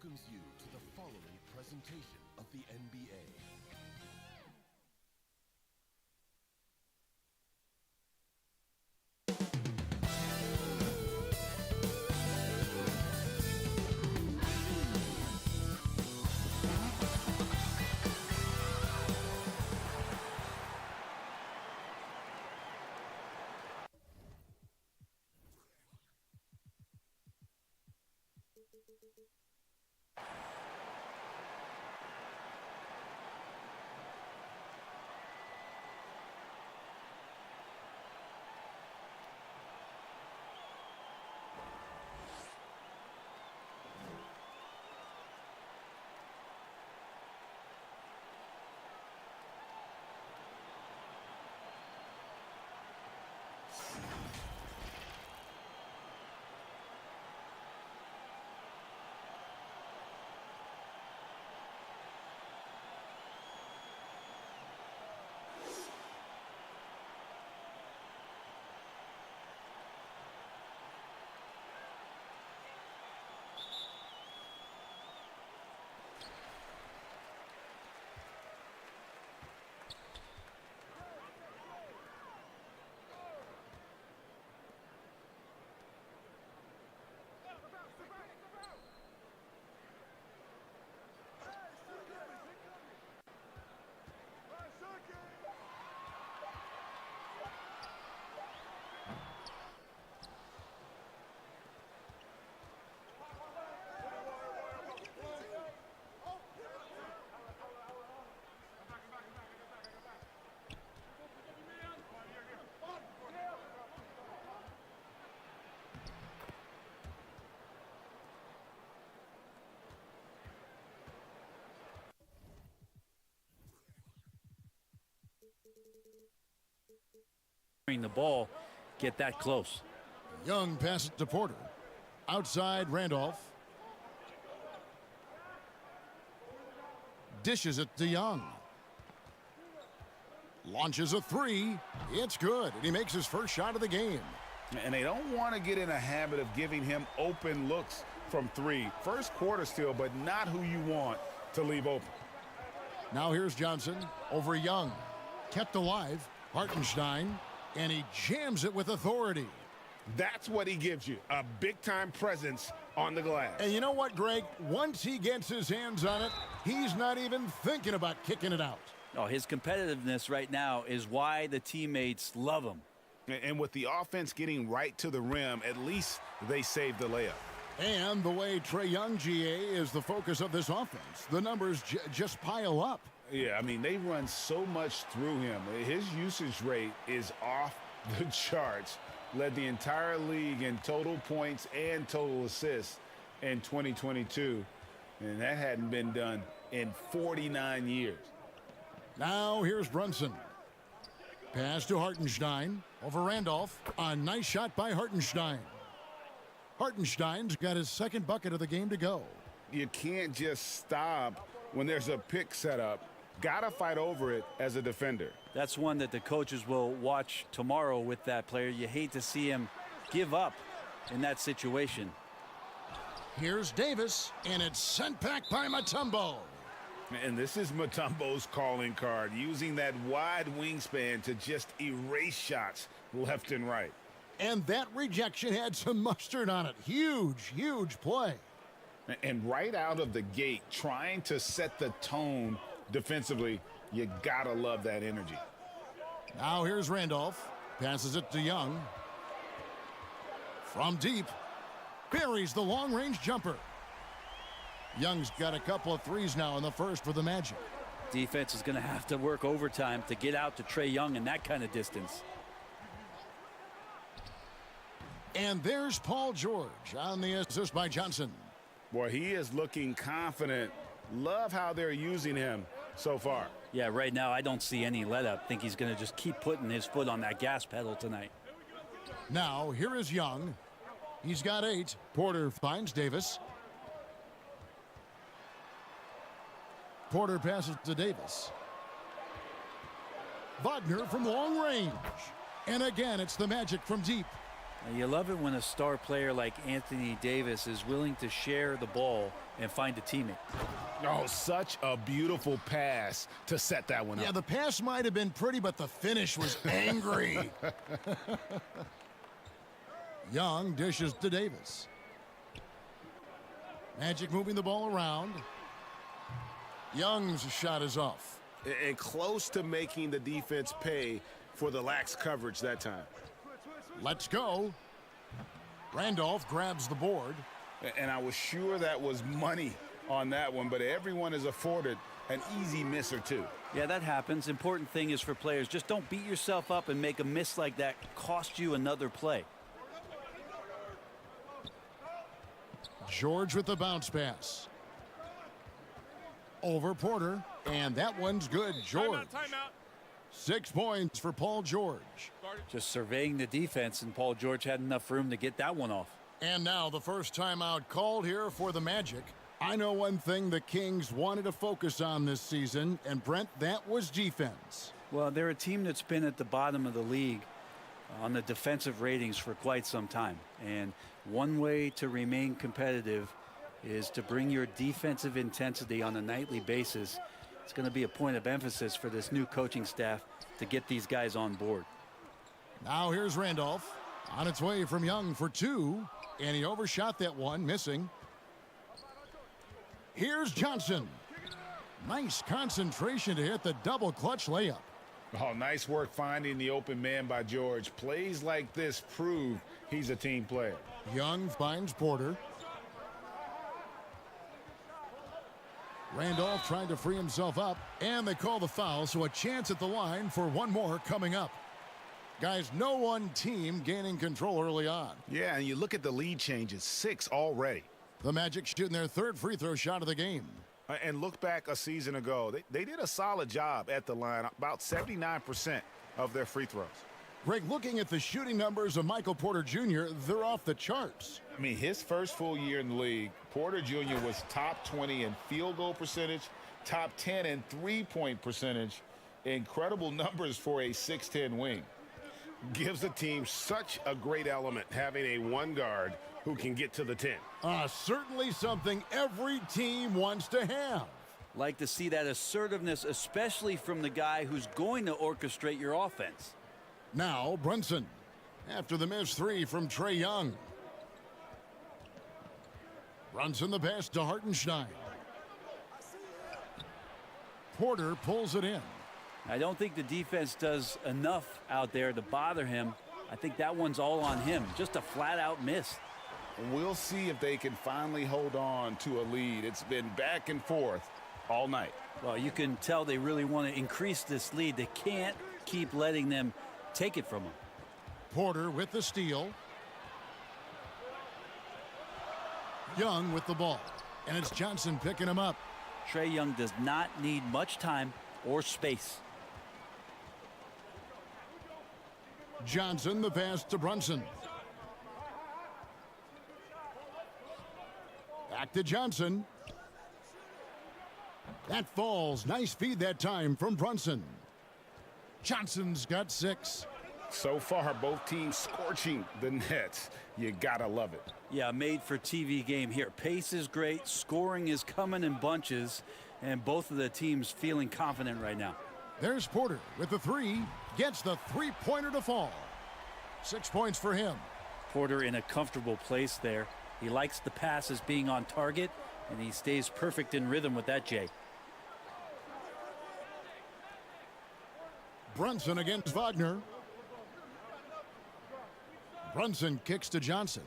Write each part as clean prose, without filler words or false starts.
welcomes you to the following presentation of the NBA. The ball get that close. Young passes to Porter. Outside Randolph. Dishes it to Young. Launches a three. It's good, and he makes his first shot of the game. And they don't want to get in a habit of giving him open looks from three. First quarter still, but not who you want to leave open. Now here's Johnson over Young. Kept alive. Hartenstein. And he jams it with authority. That's what he gives you, a big-time presence on the glass. And you know what, Greg? Once he gets his hands on it, he's not even thinking about kicking it out. Oh, his competitiveness right now is why the teammates love him. And with the offense getting right to the rim, at least they saved the layup. And the way Trae Young, GA, is the focus of this offense, the numbers just pile up. Yeah, I mean, they run so much through him. His usage rate is off the charts. Led the entire league in total points and total assists in 2022. And that hadn't been done in 49 years. Now here's Brunson. Pass to Hartenstein over Randolph. A nice shot by Hartenstein. Hartenstein's got his second bucket of the game to go. You can't just stop when there's a pick set up. Gotta fight over it as a defender. That's one that the coaches will watch tomorrow with that player. You hate to see him give up in that situation. Here's Davis, and it's sent back by Mutombo. And this is Mutombo's calling card, using that wide wingspan to just erase shots left and right. And that rejection had some mustard on it. Huge, huge play. And right out of the gate, trying to set the tone defensively, you gotta love that energy. Now here's Randolph. Passes it to Young. From deep. Buries the long-range jumper. Young's got a couple of threes now in the first for the Magic. Defense is going to have to work overtime to get out to Trae Young in that kind of distance. And there's Paul George on the assist by Johnson. Boy, he is looking confident. Love how they're using him so far. Yeah, right now I don't see any let-up. Think he's going to just keep putting his foot on that gas pedal tonight. Now, here is Young. He's got 8. Porter finds Davis. Porter passes to Davis. Wagner from long range. And again, it's the Magic from deep. And you love it when a star player like Anthony Davis is willing to share the ball and find a teammate. Oh, such a beautiful pass to set that one up. Yeah, the pass might have been pretty, but the finish was angry. Young dishes to Davis. Magic moving the ball around. Young's shot is off. And close to making the defense pay for the lax coverage that time. Let's go. Randolph grabs the board. And I was sure that was money on that one, but everyone is afforded an easy miss or two. Yeah, that happens. Important thing is for players, just don't beat yourself up and make a miss like that cost you another play. George with the bounce pass. Over Porter, and that one's good. George. Timeout. 6 points for Paul George. Just surveying the defense, and Paul George had enough room to get that one off. And now the first timeout called here for the Magic. I know one thing the Kings wanted to focus on this season, and Brent, that was defense. Well, they're a team that's been at the bottom of the league on the defensive ratings for quite some time. And one way to remain competitive is to bring your defensive intensity on a nightly basis. It's going to be a point of emphasis for this new coaching staff to get these guys on board. Now here's Randolph. On its way from Young for 2, and he overshot that one, missing. Here's Johnson. Nice concentration to hit the double clutch layup. Oh, nice work finding the open man by George. Plays like this prove he's a team player. Young finds Porter. Randolph trying to free himself up, and they call the foul, so a chance at the line for one more coming up. Guys, no one team gaining control early on. Yeah, and you look at the lead changes, 6 already. The Magic shooting their 3rd free throw shot of the game. And look back a season ago, they did a solid job at the line, about 79% of their free throws. Greg, looking at the shooting numbers of Michael Porter Jr., they're off the charts. I mean, his first full year in the league, Porter Jr. was top 20 in field goal percentage, top 10 in three-point percentage. Incredible numbers for a 6'10 wing. Gives the team such a great element having a one guard who can get to the 10. Certainly something every team wants to have. Like to see that assertiveness, especially from the guy who's going to orchestrate your offense. Now Brunson after the missed 3 from Trae Young. Brunson the pass to Hartenstein. Porter pulls it in. I don't think the defense does enough out there to bother him. I think that one's all on him. Just a flat-out miss. We'll see if they can finally hold on to a lead. It's been back and forth all night. Well, you can tell they really want to increase this lead. They can't keep letting them take it from them. Porter with the steal. Young with the ball. And it's Johnson picking him up. Trae Young does not need much time or space. Johnson the pass to Brunson. Back to Johnson. That falls. Nice feed that time from Brunson. Johnson's got 6. So far, both teams scorching the nets. You gotta love it. Yeah, made for TV game here. Pace is great. Scoring is coming in bunches. And both of the teams feeling confident right now. There's Porter with the 3. Gets the three-pointer to fall. 6 points for him. Porter in a comfortable place there. He likes the passes being on target, and he stays perfect in rhythm with that, Jay. Brunson against Wagner. Brunson kicks to Johnson.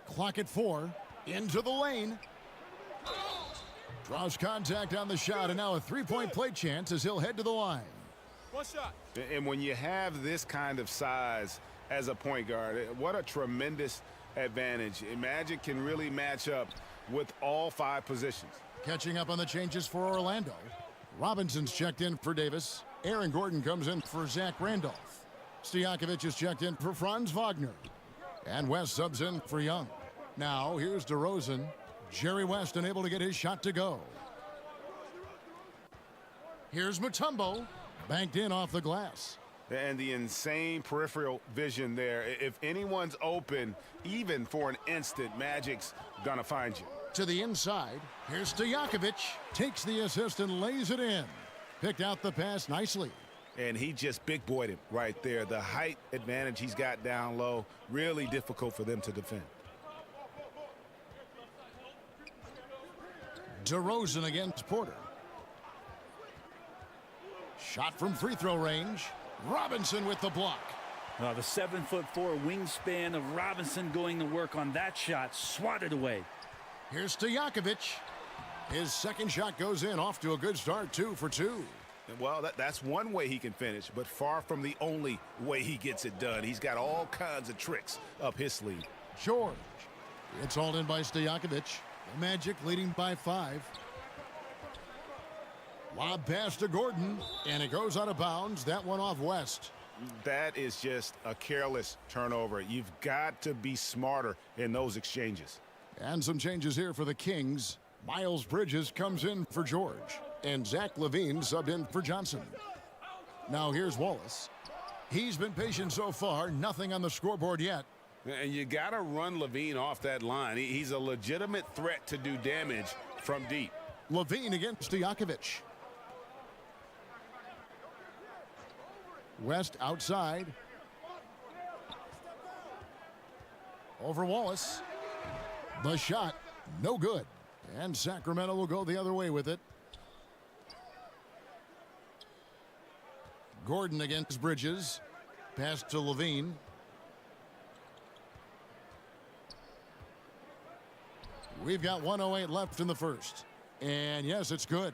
Clock at 4. Into the lane. Draws contact on the shot, and now a three-point play chance as he'll head to the line. One shot. And when you have this kind of size as a point guard, what a tremendous advantage. Magic can really match up with all 5 positions. Catching up on the changes for Orlando. Robinson's checked in for Davis. Aaron Gordon comes in for Zach Randolph. Stojakovic is checked in for Franz Wagner. And West subs in for Young. Now here's DeRozan. Jerry West unable to get his shot to go. Here's Mutombo. Banked in off the glass. And the insane peripheral vision there. If anyone's open, even for an instant, Magic's going to find you. To the inside. Here's Stojakovic. Takes the assist and lays it in. Picked out the pass nicely. And he just big-boyed him right there. The height advantage he's got down low, really difficult for them to defend. DeRozan against Porter. Shot from free throw range. Robinson with the block. The 7'4" wingspan of Robinson going to work on that shot. Swatted away. Here's Stojakovic. His second shot goes in, off to a good start, 2 for 2. Well, that's one way he can finish, but far from the only way he gets it done. He's got all kinds of tricks up his sleeve. George. It's all in by Stojakovic. The Magic leading by 5. Lob pass to Gordon, and it goes out of bounds. That one off West. That is just a careless turnover. You've got to be smarter in those exchanges. And some changes here for the Kings. Miles Bridges comes in for George, and Zach LaVine subbed in for Johnson. Now here's Wallace. He's been patient so far, nothing on the scoreboard yet. And you got to run LaVine off that line. He's a legitimate threat to do damage from deep. LaVine against Stojakovic. West outside. Over Wallace. The shot, no good. And Sacramento will go the other way with it. Gordon against Bridges. Pass to LaVine. We've got 1:08 left in the first. And yes, it's good.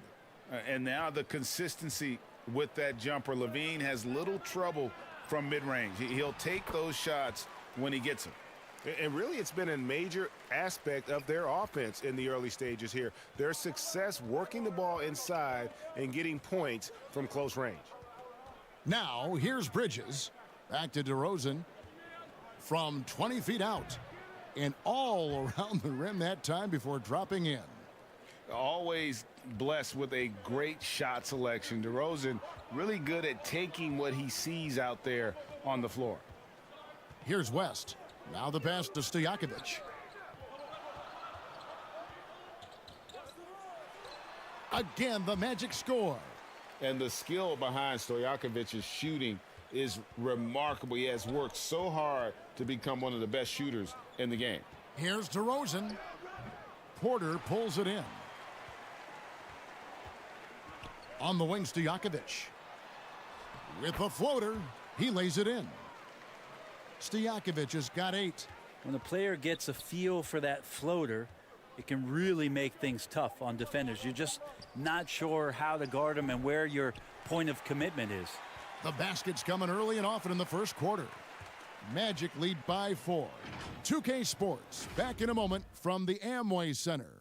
And now the consistency with that jumper. LaVine has little trouble from mid-range. He'll take those shots when he gets them. And really, it's been a major aspect of their offense in the early stages here. Their success working the ball inside and getting points from close range. Now, here's Bridges. Back to DeRozan. From 20 feet out. And all around the rim that time before dropping in. Always blessed with a great shot selection. DeRozan really good at taking what he sees out there on the floor. Here's West. Now the pass to Stojakovic. Again, the Magic score. And the skill behind Stojakovic's shooting is remarkable. He has worked so hard to become one of the best shooters in the game. Here's DeRozan. Porter pulls it in. On the wing, Stojakovic. With a floater, he lays it in. Stojakovic has got 8. When a player gets a feel for that floater, it can really make things tough on defenders. You're just not sure how to guard them and where your point of commitment is. The basket's coming early and often in the first quarter. Magic lead by 4. 2K Sports, back in a moment from the Amway Center.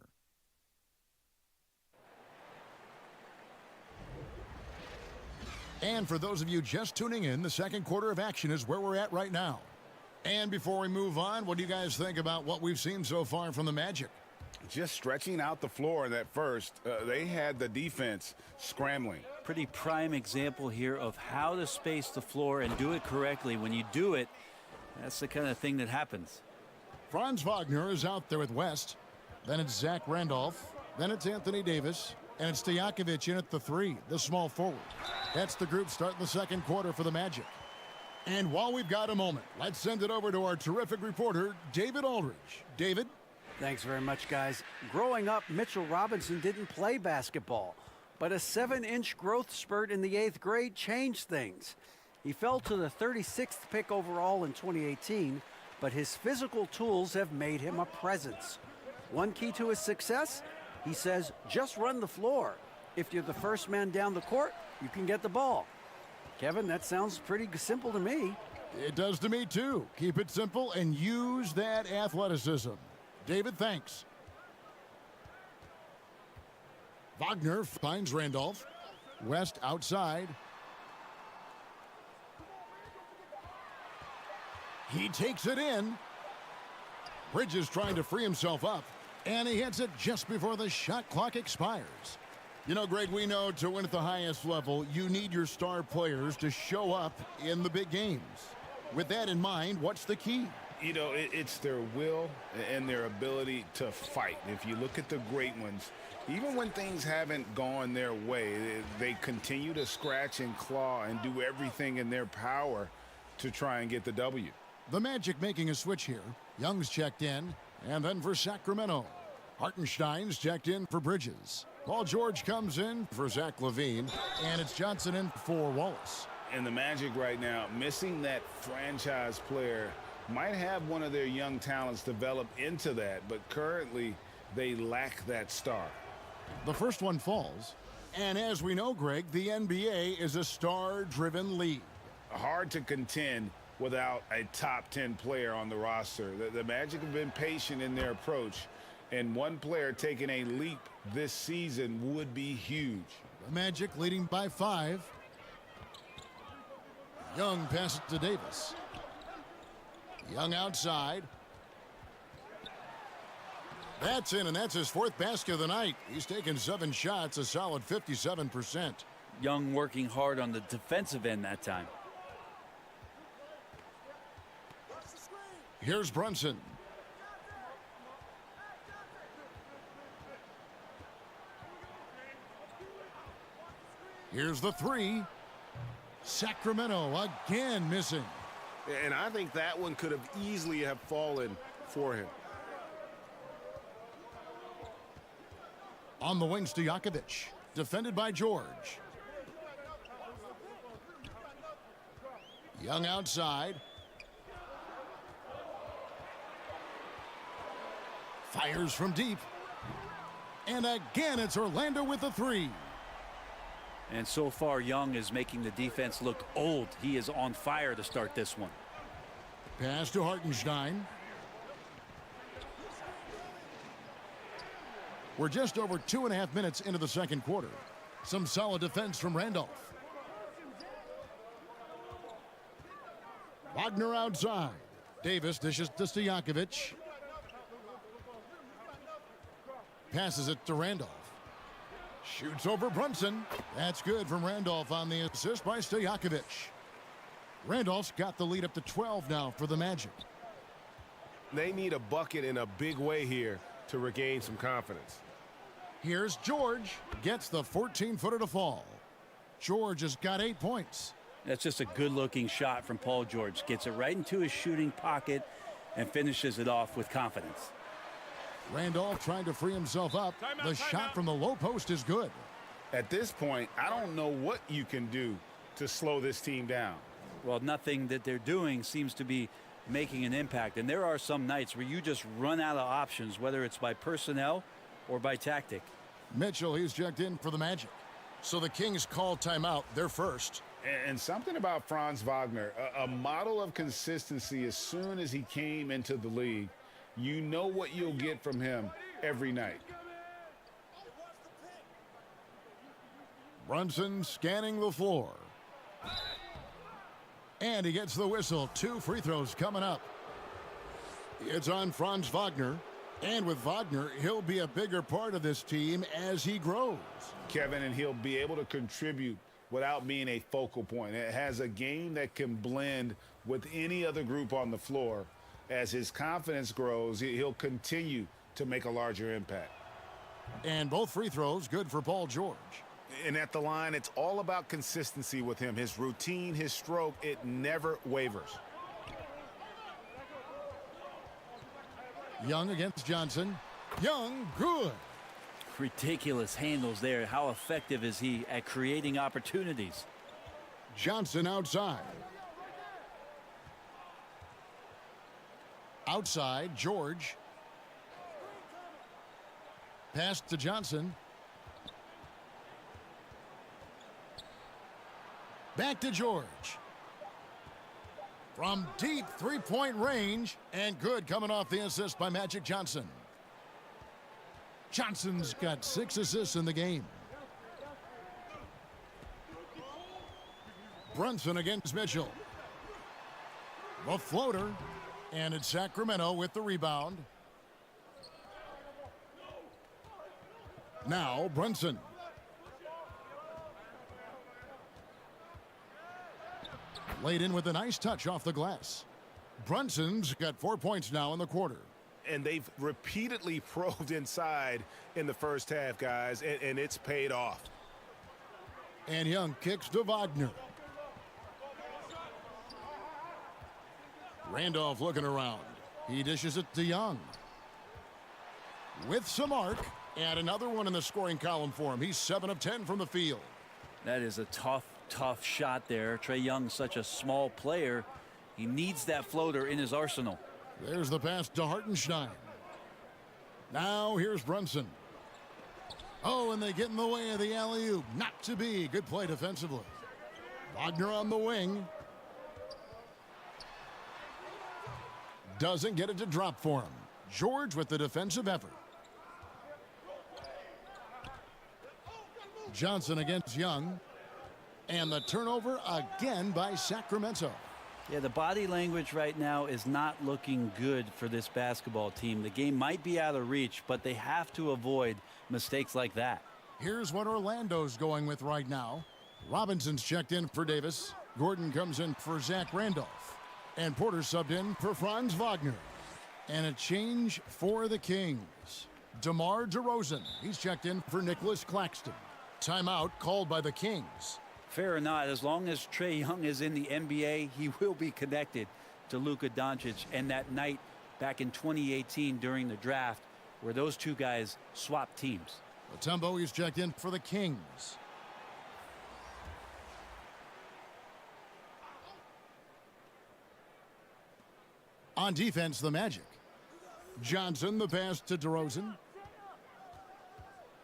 And for those of you just tuning in, the second quarter of action is where we're at right now. And before we move on, what do you guys think about what we've seen so far from the Magic? Just stretching out the floor in that first. They had the defense scrambling. Pretty prime example here of how to space the floor and do it correctly. When you do it, that's the kind of thing that happens. Franz Wagner is out there with West. Then it's Zach Randolph. Then it's Anthony Davis. And it's Stojakovic in at the 3, the small forward. That's the group starting the second quarter for the Magic. And while we've got a moment, let's send it over to our terrific reporter, David Aldridge. David? Thanks very much, guys. Growing up, Mitchell Robinson didn't play basketball, but a 7-inch growth spurt in the 8th grade changed things. He fell to the 36th pick overall in 2018, but his physical tools have made him a presence. One key to his success? He says, just run the floor. If you're the first man down the court, you can get the ball. Kevin, that sounds pretty simple to me. It does to me, too. Keep it simple and use that athleticism. David, thanks. Wagner finds Randolph. West outside. He takes it in. Bridges trying to free himself up. And he hits it just before the shot clock expires. You know, Greg, we know to win at the highest level, you need your star players to show up in the big games. With that in mind, what's the key? You know, it's their will and their ability to fight. If you look at the great ones, even when things haven't gone their way, they continue to scratch and claw and do everything in their power to try and get the W. The Magic making a switch here. Young's checked in, and then for Sacramento. Hartenstein's checked in for Bridges. Paul George comes in for Zach LaVine, and it's Johnson in for Wallace. And the Magic right now, missing that franchise player, might have one of their young talents develop into that, but currently they lack that star. The first one falls, and as we know, Greg, the NBA is a star-driven league. Hard to contend without a top 10 player on the roster. The Magic have been patient in their approach, and one player taking a leap this season would be huge. The Magic leading by 5. Young passes to Davis. Young outside. That's in, and that's his 4th basket of the night. He's taken 7 shots, a solid 57%. Young working hard on the defensive end that time. Here's Brunson. Here's the 3. Sacramento again missing. And I think that one could have easily have fallen for him. On the wing, Stojakovic, defended by George. Young outside. Fires from deep. And again, it's Orlando with the 3. And so far, Young is making the defense look old. He is on fire to start this one. Pass to Hartenstein. We're just over 2.5 minutes into the second quarter. Some solid defense from Randolph. Wagner outside. Davis dishes to Stojakovic. Passes it to Randolph. Shoots over Brunson. That's good from Randolph on the assist by Stojakovic. Randolph's got the lead up to 12 now for the Magic. They need a bucket in a big way here to regain some confidence. Here's George. Gets the 14-footer to fall. George has got 8 points. That's just a good-looking shot from Paul George. Gets it right into his shooting pocket and finishes it off with confidence. Randolph trying to free himself up. The shot from the low post is good. At this point, I don't know what you can do to slow this team down. Well, nothing that they're doing seems to be making an impact. And there are some nights where you just run out of options, whether it's by personnel or by tactic. Mitchell, he's checked in for the Magic. So the Kings call timeout. They're first. And something about Franz Wagner, a model of consistency as soon as he came into the league. You know what you'll get from him every night. Brunson scanning the floor. And he gets the whistle. 2 free throws coming up. It's on Franz Wagner. And with Wagner, he'll be a bigger part of this team as he grows. Kevin, and he'll be able to contribute without being a focal point. It has a game that can blend with any other group on the floor. As his confidence grows, he'll continue to make a larger impact. And both free throws good for Paul George. And at the line, it's all about consistency with him. His routine, his stroke, it never wavers. Young against Johnson. Young, good. Ridiculous handles there. How effective is he at creating opportunities? Johnson outside. Outside, George. Pass to Johnson. Back to George. From deep three-point range, and good coming off the assist by Magic Johnson. Johnson's got 6 assists in the game. Brunson against Mitchell. The floater. And it's Sacramento with the rebound. Now Brunson. Laid in with a nice touch off the glass. Brunson's got 4 points now in the quarter. And they've repeatedly probed inside in the first half, guys, and it's paid off. And Young kicks to Wagner. Randolph looking around. He dishes it to Young. With some arc, and another one in the scoring column for him. He's 7 of 10 from the field. That is a tough shot there. Trae Young's such a small player. He needs that floater in his arsenal. There's the pass to Hartenstein. Now here's Brunson. Oh, and they get in the way of the alley-oop. Not to be. Good play defensively. Wagner on the wing. Doesn't get it to drop for him. George with the defensive effort. Johnson against Young. And the turnover again by Sacramento. Yeah, the body language right now is not looking good for this basketball team. The game might be out of reach, but they have to avoid mistakes like that. Here's what Orlando's going with right now. Robinson's checked in for Davis. Gordon comes in for Zach Randolph. And Porter subbed in for Franz Wagner. And a change for the Kings. DeMar DeRozan. He's checked in for Nicholas Claxton. Timeout called by the Kings. Fair or not, as long as Trae Young is in the NBA, he will be connected to Luka Doncic. And that night back in 2018 during the draft where those two guys swapped teams. Mutombo is checked in for the Kings. On defense, the Magic. Johnson, the pass to DeRozan.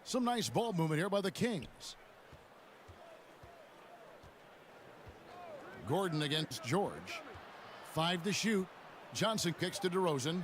Some nice ball movement here by the Kings. Gordon against George. 5 to shoot. Johnson kicks to DeRozan.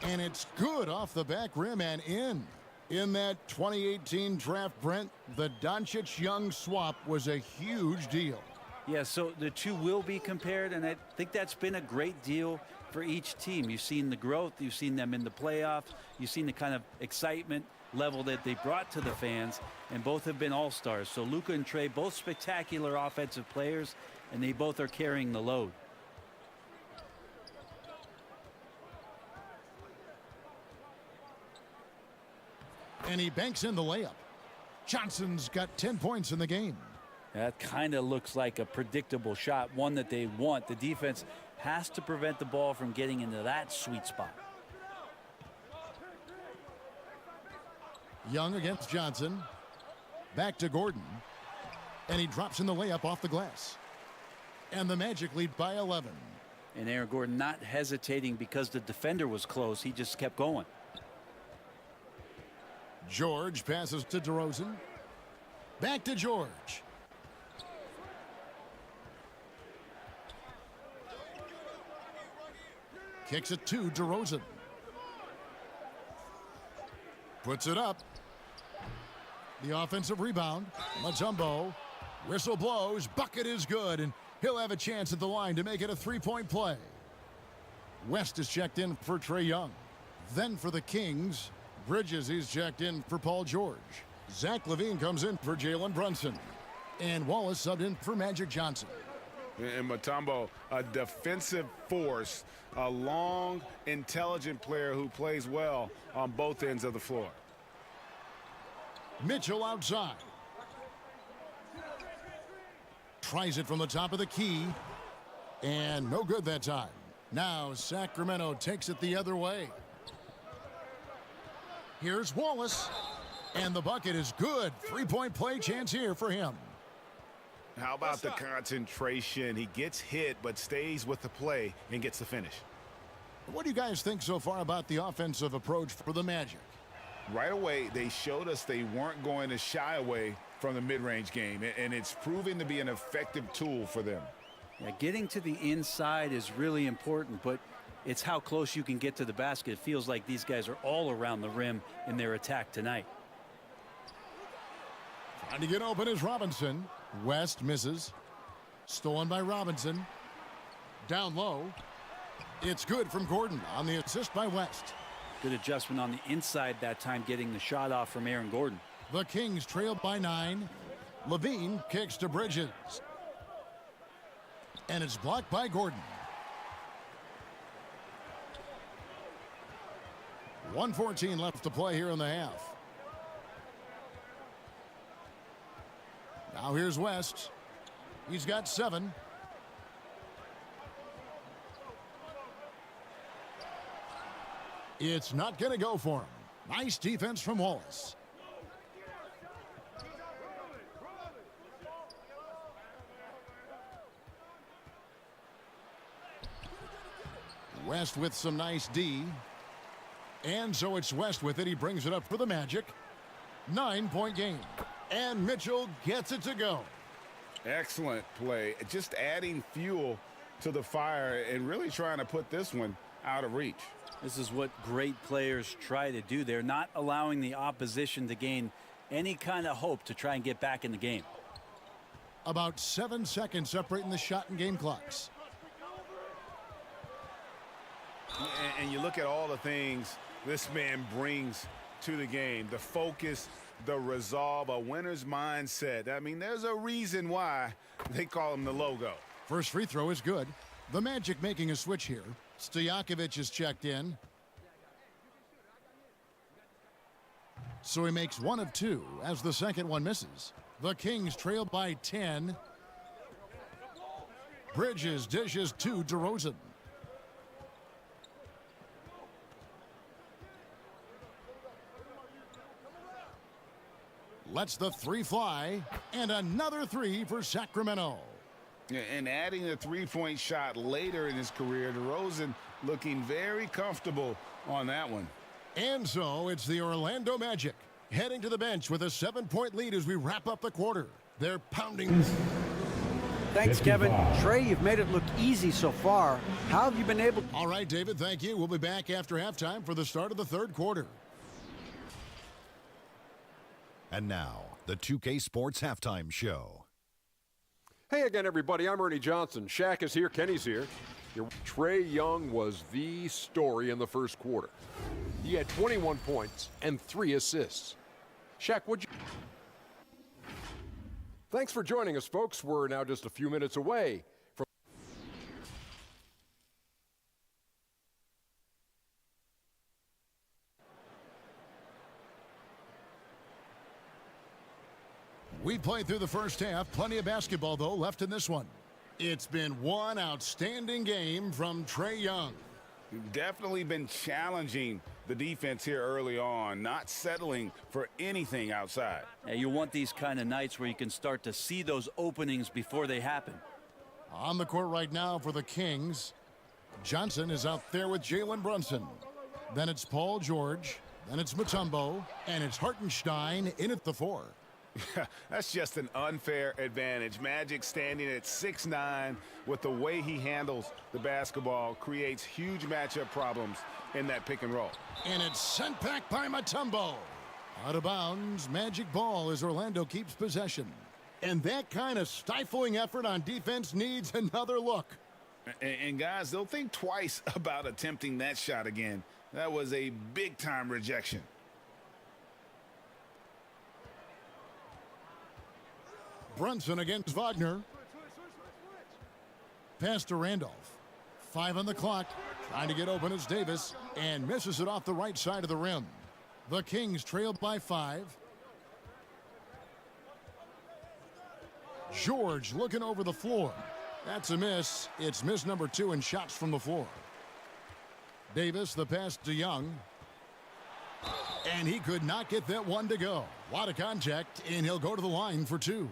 And it's good off the back rim and in. In that 2018 draft, Brent, the Doncic-Young swap was a huge deal. Yeah, so the two will be compared, and I think that's been a great deal for each team. You've seen the growth. You've seen them in the playoffs. You've seen the kind of excitement level that they brought to the fans, and both have been all-stars. So Luka and Trae, both spectacular offensive players, and they both are carrying the load. And he banks in the layup. Johnson's got 10 points in the game. That kind of looks like a predictable shot, one that they want. The defense has to prevent the ball from getting into that sweet spot. Young against Johnson. Back to Gordon. And he drops in the layup off the glass. And the Magic lead by 11. And Aaron Gordon not hesitating because the defender was close. He just kept going. George passes to DeRozan. Back to George. Kicks it to DeRozan. Puts it up. The offensive rebound. Mutombo. Whistle blows. Bucket is good. And he'll have a chance at the line to make it a three-point play. West is checked in for Trae Young. Then for the Kings, Bridges is checked in for Paul George. Zach LaVine comes in for Jalen Brunson. And Wallace subbed in for Magic Johnson. And Mutombo, a defensive force, a long, intelligent player who plays well on both ends of the floor. Mitchell outside. Tries it from the top of the key. And no good that time. Now Sacramento takes it the other way. Here's Wallace. And the bucket is good. Three-point play chance here for him. How about the concentration? He gets hit but stays with the play and gets the finish. What do you guys think so far about the offensive approach for the Magic? Right away, they showed us they weren't going to shy away from the mid-range game, and it's proven to be an effective tool for them. Yeah, getting to the inside is really important, but it's how close you can get to the basket. It feels like these guys are all around the rim in their attack tonight. Trying to get open is Robinson. West misses. Stolen by Robinson. Down low. It's good from Gordon on the assist by West. Good adjustment on the inside that time, getting the shot off from Aaron Gordon. The Kings trail by 9. LaVine kicks to Bridges. And it's blocked by Gordon. 1:14 left to play here in the half. Now here's West. He's got 7. It's not going to go for him. Nice defense from Wallace. West with some nice D. And so it's West with it. He brings it up for the Magic. 9-point game. And Mitchell gets it to go. Excellent play. Just adding fuel to the fire and really trying to put this one out of reach. This is what great players try to do. They're not allowing the opposition to gain any kind of hope to try and get back in the game. About 7 seconds separating the shot and game clocks. And you look at all the things this man brings to the game. The focus, the resolve, a winner's mindset. I mean, there's a reason why they call him the logo. First free throw is good. The Magic making a switch here. Stojakovic is checked in. So he makes 1 of 2 as the second one misses. The Kings trail by 10. Bridges dishes to DeRozan. Lets the 3 fly. And another 3 for Sacramento. And adding a three-point shot later in his career, DeRozan looking very comfortable on that one. And so it's the Orlando Magic heading to the bench with a 7-point lead as we wrap up the quarter. They're pounding. Thanks, Kevin. Trey, you've made it look easy so far. How have you been able? All right, David, thank you. We'll be back after halftime for the start of the third quarter. And now, the 2K Sports Halftime Show. Hey again, everybody. I'm Ernie Johnson. Shaq is here. Kenny's here. Trae Young was the story in the first quarter. He had 21 points and 3 assists. Shaq, what'd you... Thanks for joining us, folks. We're now just a few minutes away from... We played through the first half. Plenty of basketball, though, left in this one. It's been one outstanding game from Trae Young. Definitely been challenging the defense here early on, not settling for anything outside. Yeah, you want these kind of nights where you can start to see those openings before they happen. On the court right now for the Kings. Johnson is out there with Jalen Brunson. Then it's Paul George. Then it's Mutombo. And it's Hartenstein in at the 4. That's just an unfair advantage. Magic standing at 6'9", with the way he handles the basketball, creates huge matchup problems in that pick and roll. And it's sent back by Mutombo. Out of bounds, Magic ball as Orlando keeps possession. And that kind of stifling effort on defense needs another look. And guys, they'll think twice about attempting that shot again. That was a big-time rejection. Brunson against Wagner. Pass to Randolph. 5 on the clock. Trying to get open is Davis. And misses it off the right side of the rim. The Kings trailed by 5. George looking over the floor. That's a miss. It's miss number 2 in shots from the floor. Davis, the pass to Young. And he could not get that one to go. A lot of contact, and he'll go to the line for 2.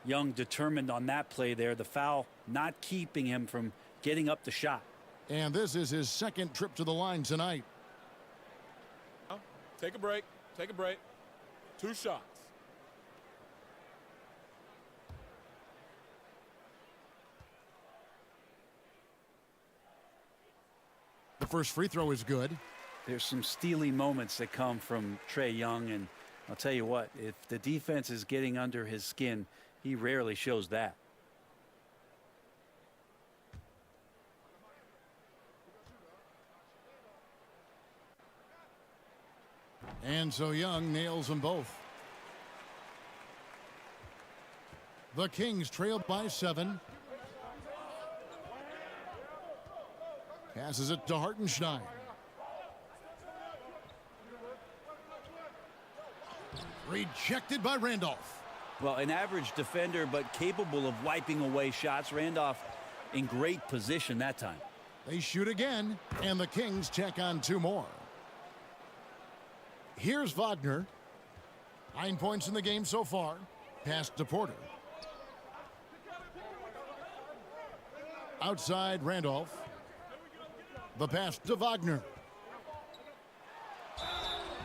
Young determined on that play there. The foul not keeping him from getting up the shot. And this is his second trip to the line tonight. Take a break. Take a break. 2 shots. The first free throw is good. There's some steely moments that come from Trae Young, and I'll tell you what, if the defense is getting under his skin, he rarely shows that. And so Young nails them both. The Kings trailed by 7. Passes it to Hartenstein. Rejected by Randolph. Well, an average defender, but capable of wiping away shots. Randolph in great position that time. They shoot again, and the Kings check on 2 more. Here's Wagner. 9 points in the game so far. Pass to Porter. Outside Randolph. The pass to Wagner.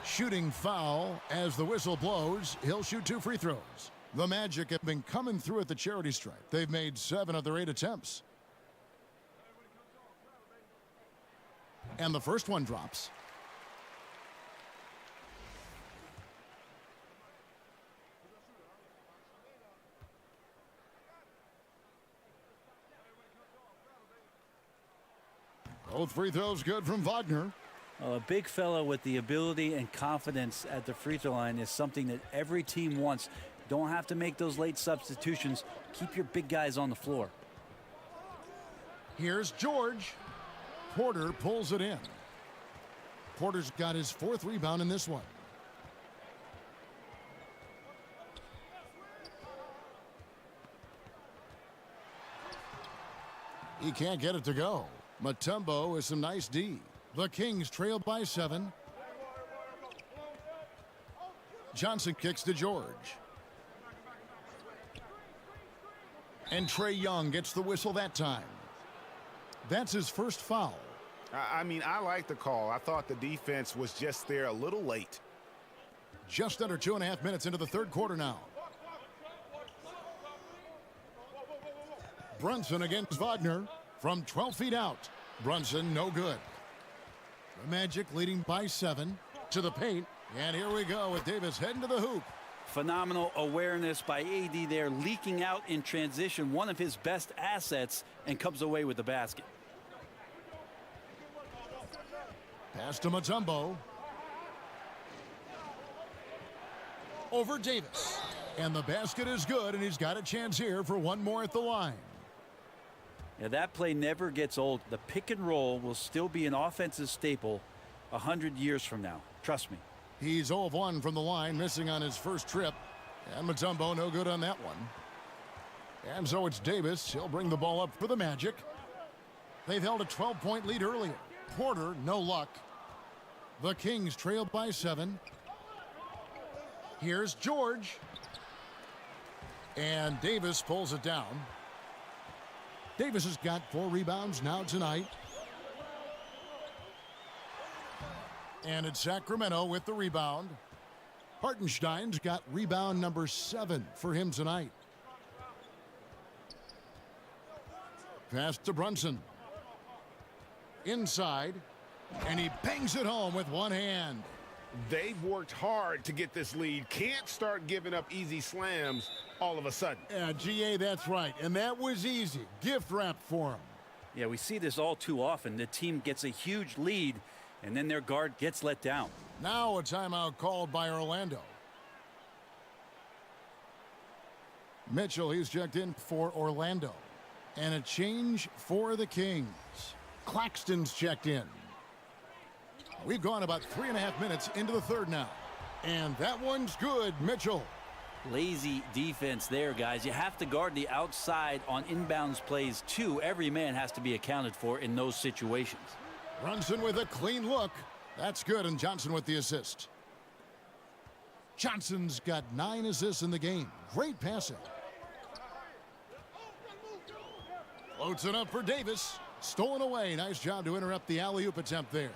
Shooting foul as the whistle blows. He'll shoot 2 free throws. The Magic have been coming through at the charity stripe. They've made 7 of their 8 attempts. And the first one drops. Both free throws good from Wagner. A big fella with the ability and confidence at the free throw line is something that every team wants. Don't have to make those late substitutions. Keep your big guys on the floor. Here's George. Porter pulls it in. Porter's got his 4th rebound in this one. He can't get it to go. Mutombo with some nice D. The Kings trail by 7. Johnson kicks to George. And Trae Young gets the whistle that time. That's his first foul. I mean, I like the call. I thought the defense was just there a little late. Just under 2.5 minutes into the 3rd quarter now. Brunson against Wagner from 12 feet out. Brunson no good. The Magic leading by 7 to the paint. And here we go with Davis heading to the hoop. Phenomenal awareness by AD there, leaking out in transition, one of his best assets, and comes away with the basket. Pass to Mutombo. Over Davis. And the basket is good, and he's got a chance here for 1 more at the line. Yeah, that play never gets old. The pick and roll will still be an offensive staple 100 years from now. Trust me. He's 0 of 1 from the line, missing on his first trip. And Mutombo no good on that one. And so it's Davis. He'll bring the ball up for the Magic. They've held a 12-point lead earlier. Porter, no luck. The Kings trail by 7. Here's George. And Davis pulls it down. Davis has got 4 rebounds now tonight. And it's Sacramento with the rebound. Hartenstein's got rebound number 7 for him tonight. Pass to Brunson. Inside. And he bangs it home with one hand. They've worked hard to get this lead. Can't start giving up easy slams all of a sudden. Yeah, GA, that's right. And that was easy. Gift wrap for him. Yeah, we see this all too often. The team gets a huge lead, and then their guard gets let down. Now a timeout called by Orlando. Mitchell, he's checked in for Orlando. And a change for the Kings. Claxton's checked in. We've gone about 3.5 minutes into the 3rd now. And that one's good, Mitchell. Lazy defense there, guys. You have to guard the outside on inbounds plays, too. Every man has to be accounted for in those situations. Brunson with a clean look. That's good, and Johnson with the assist. Johnson's got 9 assists in the game. Great passing. Floats it up for Davis. Stolen away. Nice job to interrupt the alley-oop attempt there.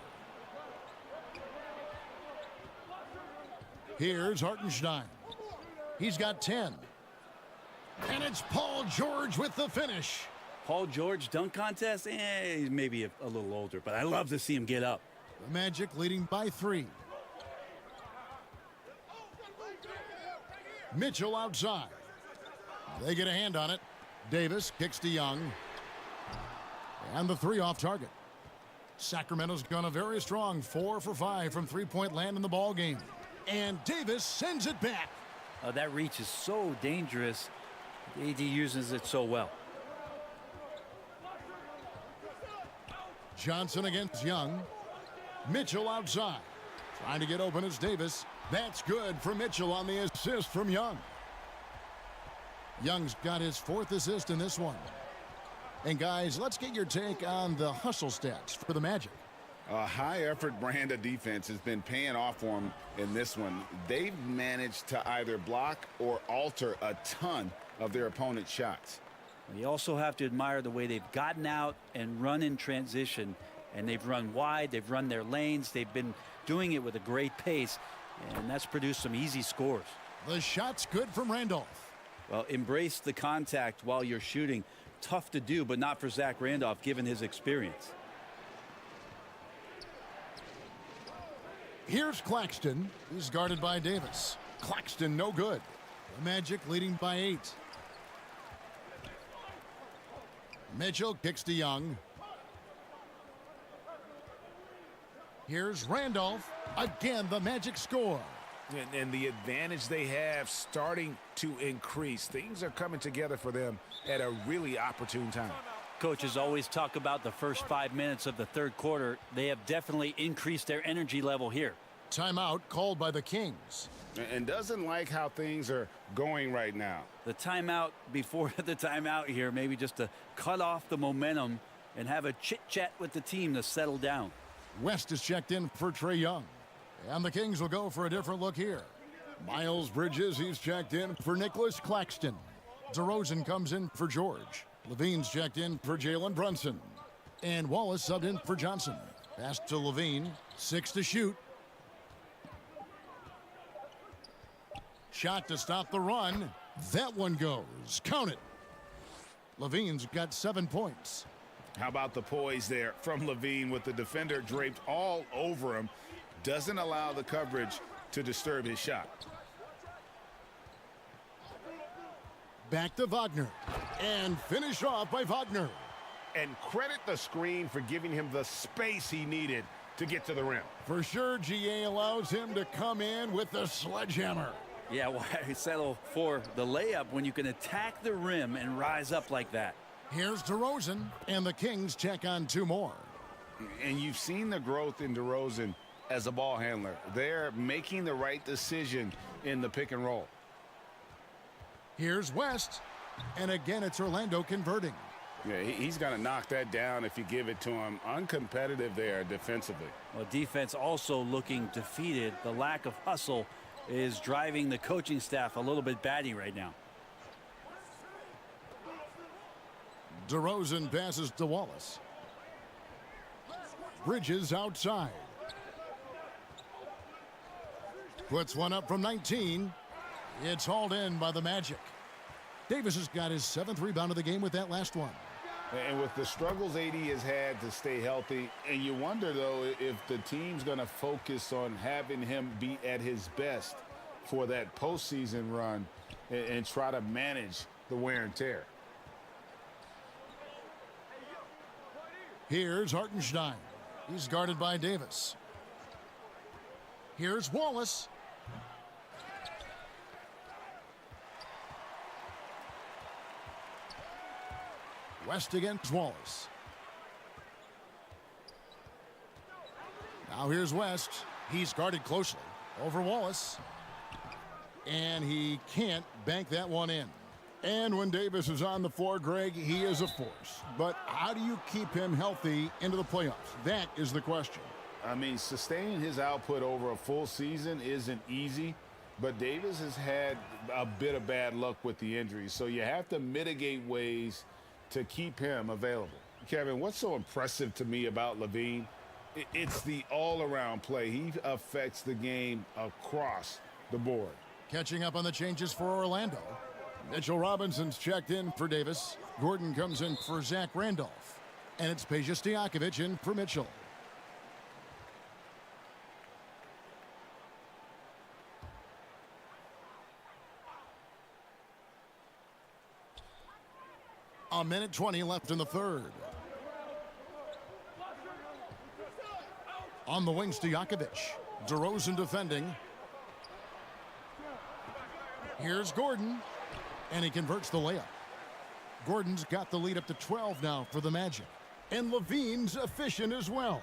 Here's Hartenstein. He's got 10. And it's Paul George with the finish. Paul George dunk contest? He's maybe a little older, but I love to see him get up. The Magic leading by 3. Mitchell outside. They get a hand on it. Davis kicks to Young. And the 3 off target. Sacramento's gone a very strong 4 for 5 from 3-point land in the ball game. And Davis sends it back. That reach is so dangerous. AD uses it so well. Johnson against Young. Mitchell outside. Trying to get open is Davis. That's good for Mitchell on the assist from Young. Young's got his 4th assist in this one. And guys, let's get your take on the hustle stats for the Magic. A high-effort brand of defense has been paying off for them in this one. They've managed to either block or alter a ton of their opponent's shots. You also have to admire the way they've gotten out and run in transition. And they've run wide, they've run their lanes, they've been doing it with a great pace, and that's produced some easy scores. The shot's good from Randolph. Well, embrace the contact while you're shooting. Tough to do, but not for Zach Randolph, given his experience. Here's Claxton. He's guarded by Davis. Claxton no good. The Magic leading by 8. Mitchell kicks to Young. Here's Randolph. Again, the Magic score. And the advantage they have starting to increase. Things are coming together for them at a really opportune time. Coaches always talk about the first 5 minutes of the 3rd quarter. They have definitely increased their energy level here. Timeout called by the Kings. And doesn't like how things are going right now. The timeout before the timeout here, maybe just to cut off the momentum and have a chit-chat with the team to settle down. West is checked in for Trae Young. And the Kings will go for a different look here. Miles Bridges, he's checked in for Nicholas Claxton. DeRozan comes in for George. Levine's checked in for Jalen Brunson. And Wallace subbed in for Johnson. Pass to Levine. 6 to shoot. Shot to stop the run. That one goes. Count it. Levine's got 7 points. How about the poise there from Levine with the defender draped all over him? Doesn't allow the coverage to disturb his shot. Back to Wagner. And finish off by Wagner. And credit the screen for giving him the space he needed to get to the rim. For sure, GA allows him to come in with the sledgehammer. Yeah, why settle for the layup when you can attack the rim and rise up like that? Here's DeRozan, and the Kings check on 2 more. And you've seen the growth in DeRozan as a ball handler. They're making the right decision in the pick and roll. Here's West, and again it's Orlando converting. Yeah, he's going to knock that down if you give it to him. Uncompetitive there defensively. Well, defense also looking defeated. The lack of hustle is driving the coaching staff a little bit batty right now. DeRozan passes to Wallace. Bridges outside. Puts one up from 19. It's hauled in by the Magic. Davis has got his 7th rebound of the game with that last one. And with the struggles AD has had to stay healthy, and you wonder, though, if the team's going to focus on having him be at his best for that postseason run and try to manage the wear and tear. Here's Hartenstein. He's guarded by Davis. Here's Wallace. West against Wallace. Now here's West. He's guarded closely over Wallace. And he can't bank that one in. And when Davis is on the floor, Greg, he is a force. But how do you keep him healthy into the playoffs? That is the question. I mean, sustaining his output over a full season isn't easy, but Davis has had a bit of bad luck with the injuries, so you have to mitigate ways to keep him available. Kevin, what's so impressive to me about Levine? It's the all-around play. He affects the game across the board. Catching up on the changes for Orlando. Mitchell Robinson's checked in for Davis. Gordon comes in for Zach Randolph. And it's Peja Stojakovic in for Mitchell. A minute 20 left in the 3rd. On the wing, Stojakovic. DeRozan defending. Here's Gordon. And he converts the layup. Gordon's got the lead up to 12 now for the Magic. And Levine's efficient as well.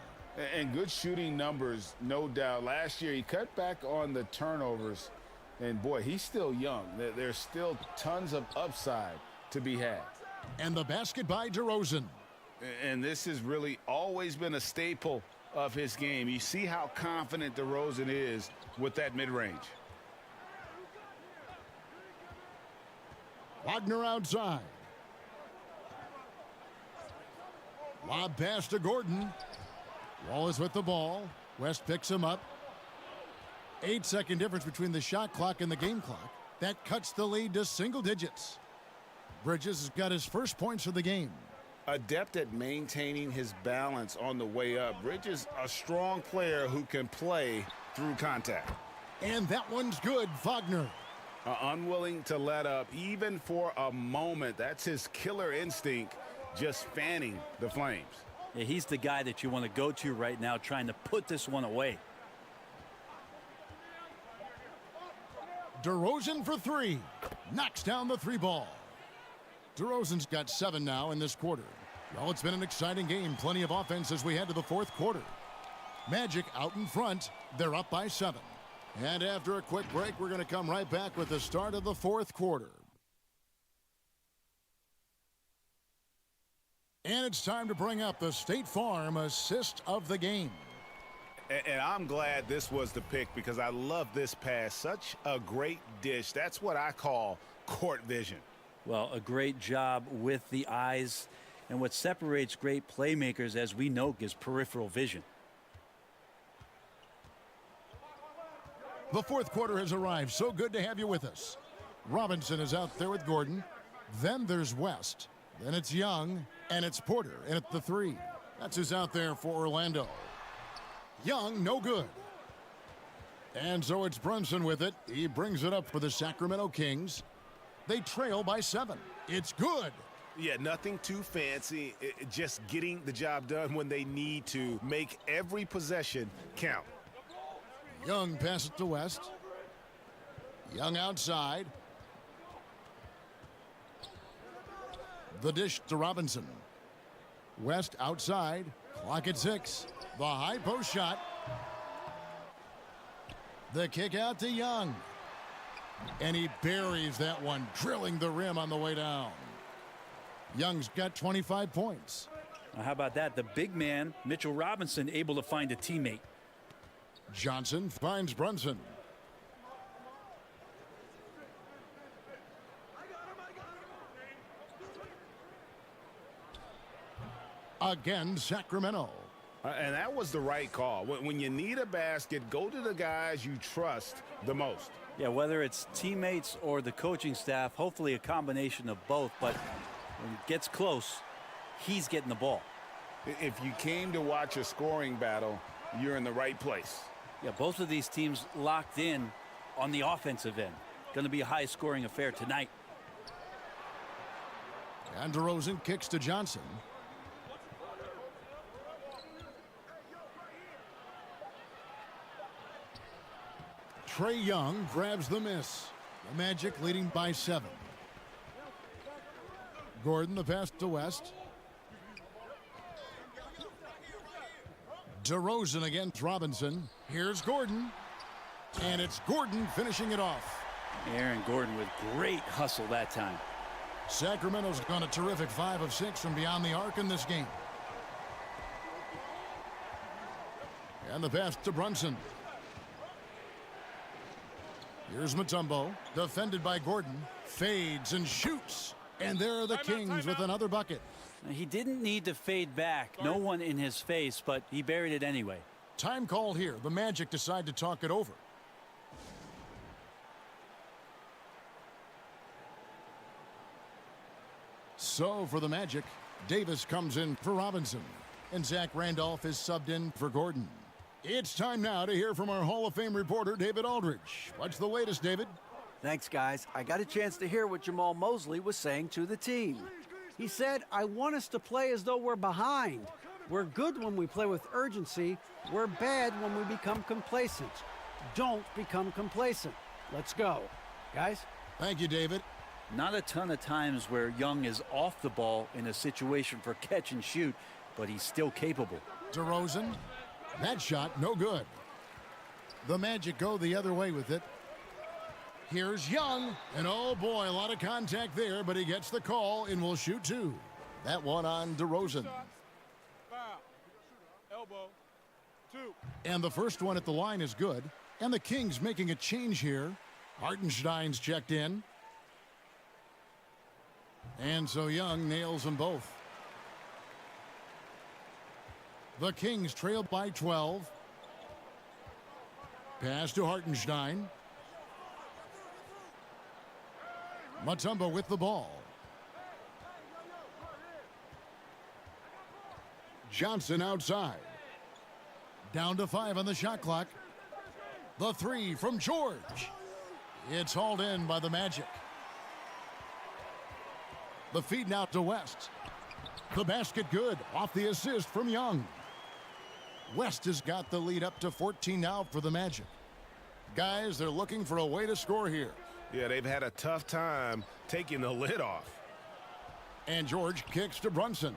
And good shooting numbers, no doubt. Last year, he cut back on the turnovers. And, boy, he's still young. There's still tons of upside to be had. And the basket by DeRozan. And this has really always been a staple of his game. You see how confident DeRozan is with that mid-range. Wagner outside. Lob pass to Gordon. Wallace with the ball. West picks him up. 8-second difference between the shot clock and the game clock. That cuts the lead to single digits. Bridges has got his first points of the game. Adept at maintaining his balance on the way up. Bridges, a strong player who can play through contact. And that one's good, Wagner. Unwilling to let up even for a moment. That's his killer instinct, just fanning the flames. Yeah, he's the guy that you want to go to right now, trying to put this one away. DeRozan for three. Knocks down the three ball. DeRozan's got 7 now in this quarter. Well, it's been an exciting game. Plenty of offense as we head to the fourth quarter. Magic out in front. They're up by 7. And after a quick break, we're going to come right back with the start of the fourth quarter. And it's time to bring up the State Farm assist of the game. And I'm glad this was the pick because I love this pass. Such a great dish. That's what I call court vision. Well, a great job with the eyes. And what separates great playmakers, as we know, is peripheral vision. The fourth quarter has arrived. So good to have you with us. Robinson is out there with Gordon. Then there's West. Then it's Young. And it's Porter. And at the 3. That's who's out there for Orlando. Young, no good. And so it's Brunson with it. He brings it up for the Sacramento Kings. They trail by 7. It's good. Yeah, nothing too fancy. Just getting the job done when they need to. Make every possession count. Young passes to West. Young outside. The dish to Robinson. West outside. Clock at 6. The high post shot. The kick out to Young. And he buries that one, drilling the rim on the way down. Young's got 25 points. Now, how about that? The big man, Mitchell Robinson, able to find a teammate. Johnson finds Brunson. Again, Sacramento. And that was the right call. When you need a basket, go to the guys you trust the most. Yeah, whether it's teammates or the coaching staff, hopefully a combination of both. But when it gets close, he's getting the ball. If you came to watch a scoring battle, you're in the right place. Yeah, both of these teams locked in on the offensive end. Going to be a high-scoring affair tonight. And DeRozan kicks to Johnson. Trae Young grabs the miss. The Magic leading by 7. Gordon the pass to West. DeRozan against Robinson. Here's Gordon. And it's Gordon finishing it off. Aaron Gordon with great hustle that time. Sacramento's gone a terrific 5 of 6 from beyond the arc in this game. And the pass to Brunson. Here's Mutombo, defended by Gordon, fades and shoots. And there are the Kings with another bucket. He didn't need to fade back. No one in his face, but he buried it anyway. Time call here. The Magic decide to talk it over. So for the Magic, Davis comes in for Robinson. And Zach Randolph is subbed in for Gordon. It's time now to hear from our Hall of Fame reporter, David Aldridge. What's the latest, David? Thanks, guys. I got a chance to hear what Jamal Mosley was saying to the team. He said, I want us to play as though we're behind. We're good when we play with urgency. We're bad when we become complacent. Don't become complacent. Let's go. Guys? Thank you, David. Not a ton of times where Young is off the ball in a situation for catch and shoot, but he's still capable. DeRozan. That shot, no good. The Magic go the other way with it. Here's Young. And oh boy, a lot of contact there, but he gets the call and will shoot two. That one on DeRozan. Foul. Elbow. 2. And the first one at the line is good. And the Kings making a change here. Hartenstein's checked in. And so Young nails them both. The Kings trail by 12. Pass to Hartenstein. Mutombo with the ball. Johnson outside. Down to 5 on the shot clock. The three from George. It's hauled in by the Magic. The feed now to West. The basket good off the assist from Young. West has got the lead up to 14 now for the Magic. Guys, they're looking for a way to score here. Yeah, they've had a tough time taking the lid off. And George kicks to Brunson.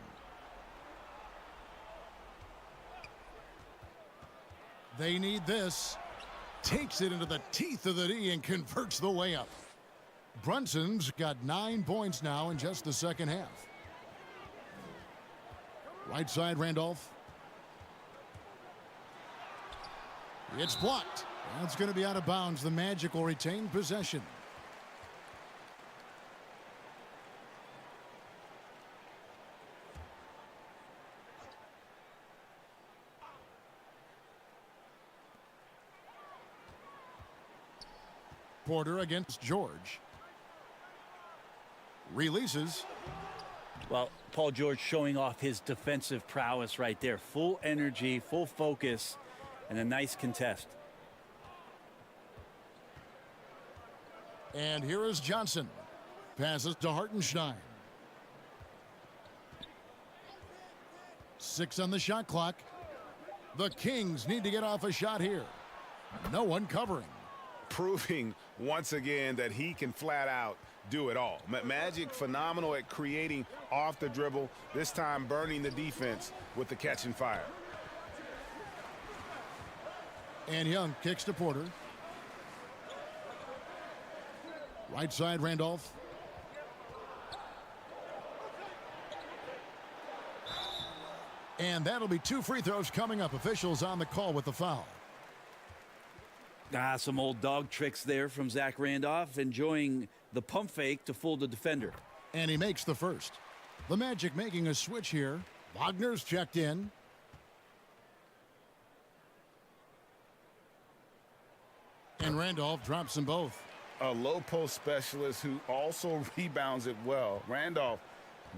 They need this. Takes it into the teeth of the D and converts the layup. Brunson's got 9 points now in just the second half. Right side, Randolph. It's blocked. That's going to be out of bounds. The Magic will retain possession. Porter against George. Releases. Well, Paul George showing off his defensive prowess right there. Full energy, full focus, and a nice contest. And here is Johnson. Passes to Hartenstein. 6 on the shot clock. The Kings need to get off a shot here. No one covering. Proving once again that he can flat out do it all. Magic phenomenal at creating off the dribble, this time burning the defense with the catch and fire. And Young kicks to Porter. Right side, Randolph. And that'll be 2 free throws coming up. Officials on the call with the foul. Some old dog tricks there from Zach Randolph, enjoying the pump fake to fool the defender. And he makes the first. The Magic making a switch here. Wagner's checked in. And Randolph drops them both. A low post specialist who also rebounds it well. Randolph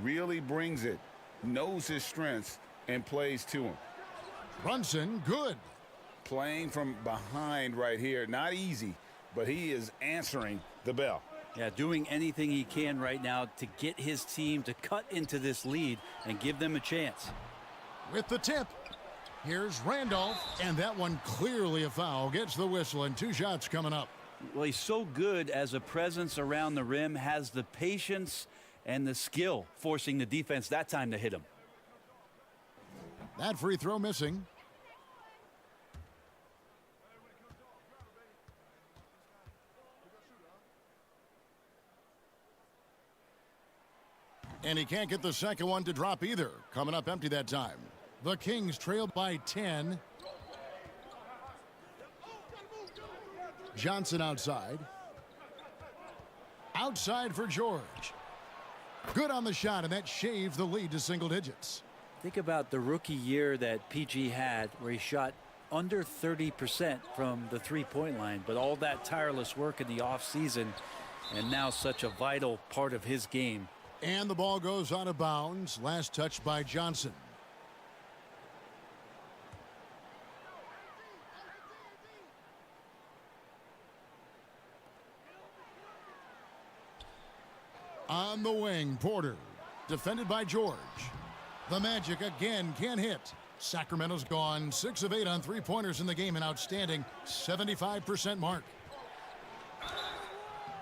really brings it, knows his strengths, and plays to him. Brunson, good. Playing from behind right here. Not easy, but he is answering the bell. Yeah, doing anything he can right now to get his team to cut into this lead and give them a chance. With the tip, here's Randolph, and that one clearly a foul. Gets the whistle, and 2 shots coming up. Well, he's so good as a presence around the rim, has the patience and the skill, forcing the defense that time to hit him. That free throw missing. And he can't get the second one to drop either. Coming up empty that time. The Kings trailed by 10. Johnson outside. Outside for George. Good on the shot, and that shaved the lead to single digits. Think about the rookie year that PG had, where he shot under 30% from the three-point line, but all that tireless work in the offseason, and now such a vital part of his game. And the ball goes out of bounds. Last touch by Johnson. On the wing, Porter. Defended by George. The Magic again can't hit. Sacramento's gone 6 of 8 on three-pointers in the game, an outstanding 75% mark.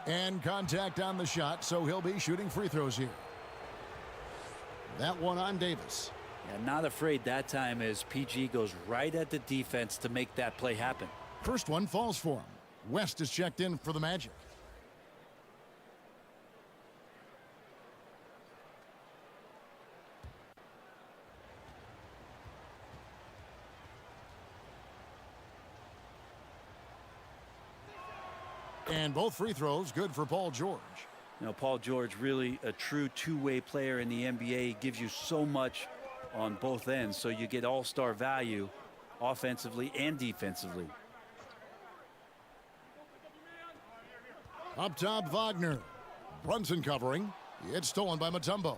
And contact on the shot, so he'll be shooting free throws here. That one on Davis. Yeah, not afraid that time as PG goes right at the defense to make that play happen. First one falls for him. West is checked in for the Magic. And both free throws good for Paul George. You know, Paul George, really a true two-way player in the NBA. He gives you so much on both ends, so you get all-star value offensively and defensively. Up top, Wagner. Brunson covering. It's stolen by Mutombo.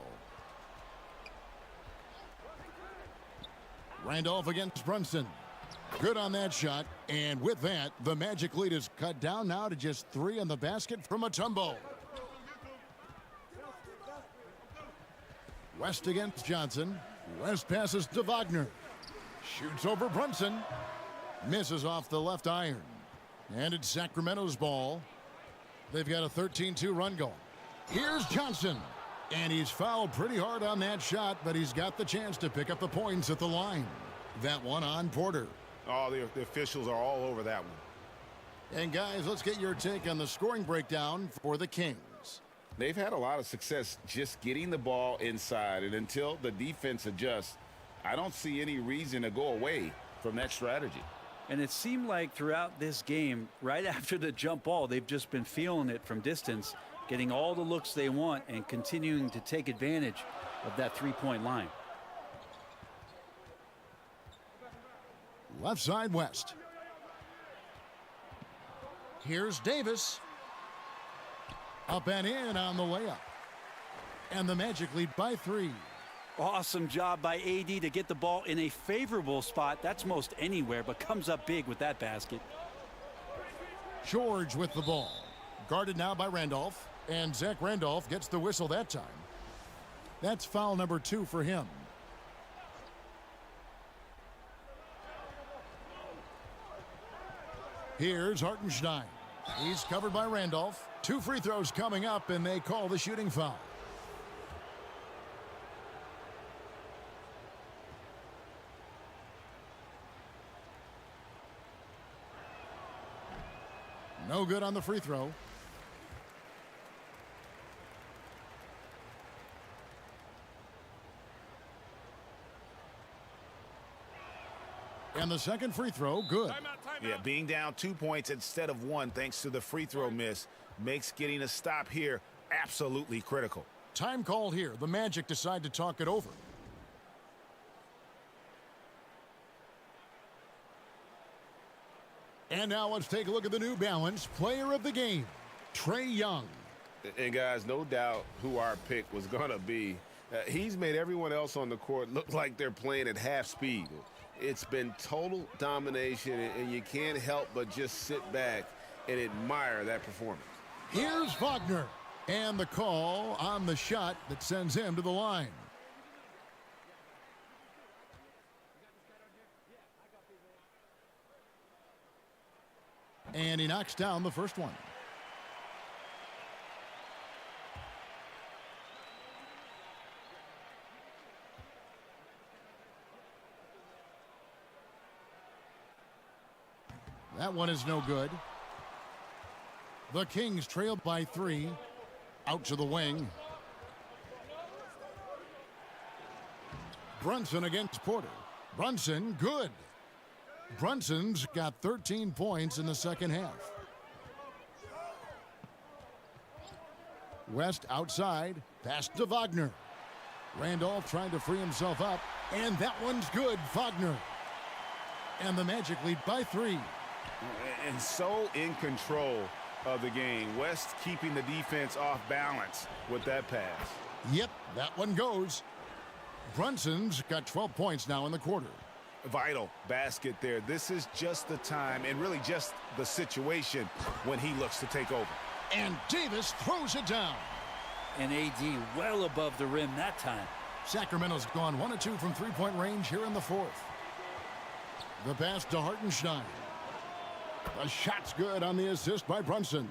Randolph against Brunson. Good on that shot. And with that, the Magic lead is cut down now to just 3 on the basket from Mutombo. West against Johnson. West passes to Wagner. Shoots over Brunson. Misses off the left iron. And it's Sacramento's ball. They've got a 13-2 run going. Here's Johnson. And he's fouled pretty hard on that shot, but he's got the chance to pick up the points at the line. That one on Porter. Oh, the officials are all over that one. And guys, let's get your take on the scoring breakdown for the Kings. They've had a lot of success just getting the ball inside, and until the defense adjusts, I don't see any reason to go away from that strategy. And it seemed like throughout this game, right after the jump ball, they've just been feeling it from distance, getting all the looks they want and continuing to take advantage of that three-point line. Left side, West. Here's Davis. Up and in on the layup. And the Magic lead by 3. Awesome job by AD to get the ball in a favorable spot. That's most anywhere, but comes up big with that basket. George with the ball. Guarded now by Randolph. And Zach Randolph gets the whistle that time. That's foul number 2 for him. Here's Hartenstein. He's covered by Randolph. 2 free throws coming up, and they call the shooting foul. No good on the free throw. And the second free throw, good. Yeah, being down 2 points instead of 1 thanks to the free throw miss makes getting a stop here absolutely critical. Time called here. The Magic decide to talk it over. And now let's take a look at the New Balance player of the game, Trae Young. And guys, no doubt who our pick was going to be. He's made everyone else on the court look like they're playing at half speed. It's been total domination, and you can't help but just sit back and admire that performance. Here's Wagner. And the call on the shot that sends him to the line. And he knocks down the first one. That one is no good. The Kings trail by 3. Out to the wing. Brunson against Porter. Brunson, good. Brunson's got 13 points in the second half. West outside. Pass to Wagner. Randolph trying to free himself up. And that one's good. Wagner. And the Magic lead by 3. And so in control of the game. West keeping the defense off balance with that pass. Yep, that one goes. Brunson's got 12 points now in the quarter. Vital basket there. This is just the time and really just the situation when he looks to take over. And Davis throws it down. And AD well above the rim that time. Sacramento's gone 1 of 2 from three-point range here in the fourth. The pass to Hartenstein. The shot's good on the assist by Brunson.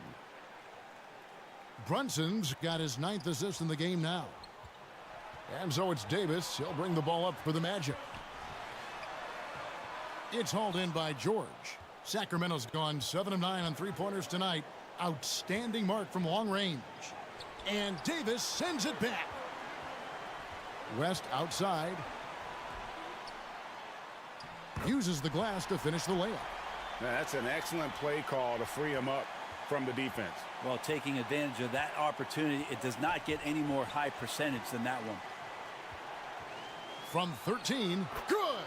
Brunson's got his 9th assist in the game now. And so it's Davis. He'll bring the ball up for the Magic. It's hauled in by George. Sacramento's gone 7 of 9 on three-pointers tonight. Outstanding mark from long range. And Davis sends it back. West outside. Uses the glass to finish the layup. Now, that's an excellent play call to free him up from the defense. Well, taking advantage of that opportunity, it does not get any more high percentage than that one. From 13, good.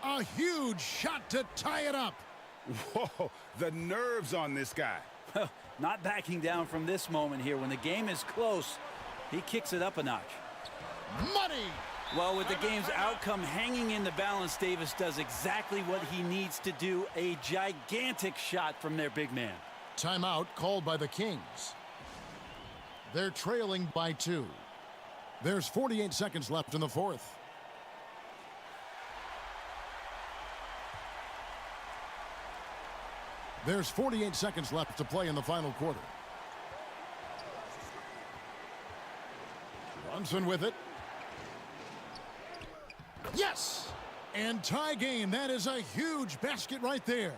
A huge shot to tie it up. Whoa, the nerves on this guy. Not backing down from this moment here. When the game is close, he kicks it up a notch. Money. Well, with the game's outcome hanging in the balance, Davis does exactly what he needs to do. A gigantic shot from their big man. Timeout called by the Kings. They're trailing by 2. There's 48 seconds left in the fourth. There's 48 seconds left to play in the final quarter. Brunson with it. Yes! And tie game. That is a huge basket right there.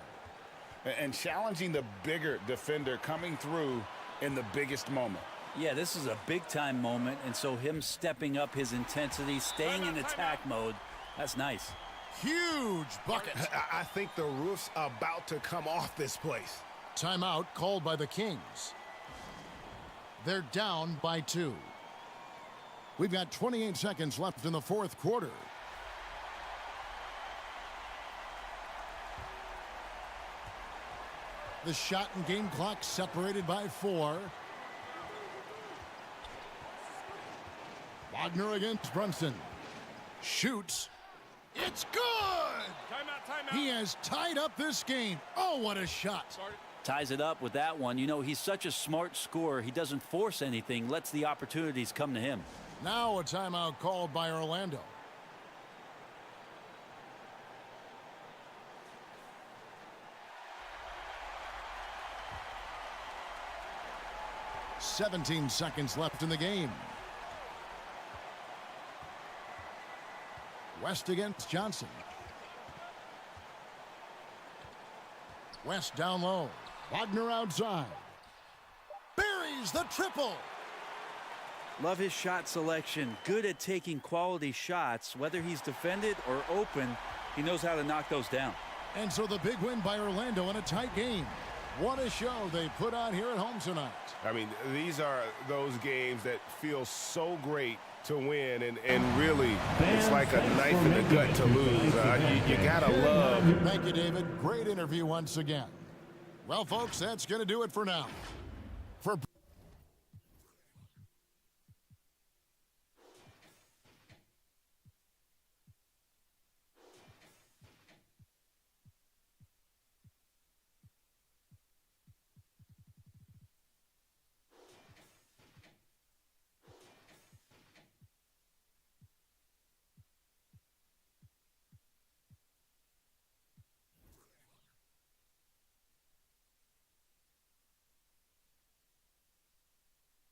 And challenging the bigger defender coming through in the biggest moment. Yeah, this is a big-time moment, and so him stepping up his intensity, staying in attack mode, that's nice. Huge bucket. I think the roof's about to come off this place. Timeout called by the Kings. They're down by 2. We've got 28 seconds left in the fourth quarter. The shot and game clock separated by 4. Wagner against Brunson. Shoots. It's good! Timeout. He has tied up this game. Oh, what a shot. Ties it up with that one. You know, he's such a smart scorer. He doesn't force anything, lets the opportunities come to him. Now a timeout called by Orlando. "17 seconds left in the game. West against Johnson. West down low. Wagner outside. Buries the triple. Love his shot selection. Good at taking quality shots. Whether he's defended or open, he knows how to knock those down. And so the big win by Orlando in a tight game. What a show they put on here at home tonight. I mean, these are those games that feel so great to win, and really, it's like a knife in the gut to lose. You gotta love. Thank you, David. Great interview once again. Well, folks, that's going to do it for now.